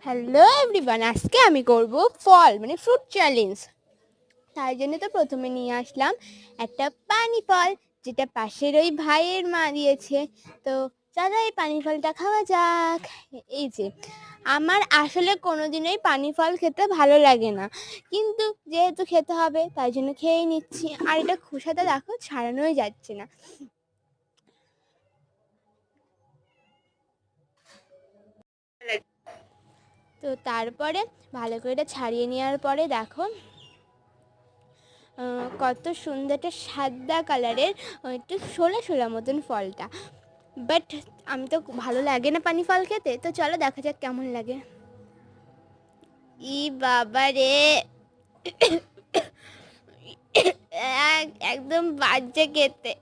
Hello everyone, আজকে আমি করব ফল মানে ফ্রুট চ্যালেঞ্জ। তাই জন্য তো প্রথমে নিয়ে আসলাম একটা পানি ফল, যেটা পাশের ওই ভাইয়ের মা দিয়েছে। তো চলো এই পানি ফলটা খাওয়া যাক। এই যে, আমার আসলে কোনোদিনই পানি ফল খেতে ভালো লাগে না, কিন্তু যেহেতু খেতে হবে তাই জন্য খেয়েই নিচ্ছি। আর এটা খোসাটা দেখো, ছাড়ানোই যাচ্ছে না। তো তারপরে ভালো করে এটা ছাড়িয়ে নেওয়ার পরে দেখো কত সুন্দর একটা সাদা কালারের, একটু শোলা শোলা মতন ফলটা। বাট আমি তো ভালো লাগে না পানি ফল খেতে, তো চলো দেখা যাক কেমন লাগে। ই বাবা রে, একদম বাজে খেতে,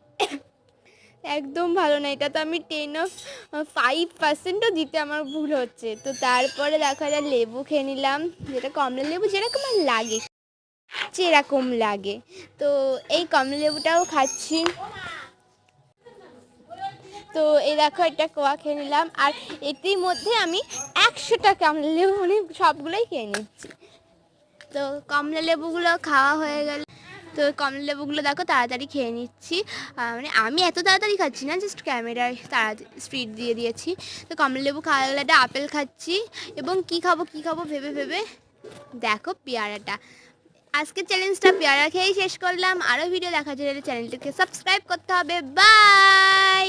একদম ভালো না। এটা তো আমি 10/5%ও দিতে আমার ভুল হচ্ছে। তো তারপরে দেখা যায় লেবু খেয়ে নিলাম, যেটা কমলা লেবু যেরকম আমার লাগে যেরকম লাগে। তো এই কমলা লেবুটাও খাচ্ছি। তো এই দেখো, একটা কোয়া খেয়ে নিলাম, আর এটির মধ্যে আমি 100টা কমলা লেবু মানে সবগুলোই খেয়ে নিচ্ছি। তো কমলা লেবুগুলো খাওয়া হয়ে গেল। তো কমলা লেবুগুলো দেখো তাড়াতাড়ি খেয়ে নিচ্ছি। মানে আমি এত তাড়াতাড়ি খাচ্ছি না, জাস্ট ক্যামেরায় তাড়াতাড়ি স্পিড দিয়ে দিয়েছি। তো কমলা লেবু খাওয়া গেলে একটা আপেল খাচ্ছি, এবং কী খাবো ভেবে ভেবে দেখো পেয়ারাটা। আজকের চ্যালেঞ্জটা পেয়ারা খেয়েই শেষ করলাম। আরও ভিডিও দেখার জন্য চ্যানেলটিকে সাবস্ক্রাইব করতে হবে। বাই।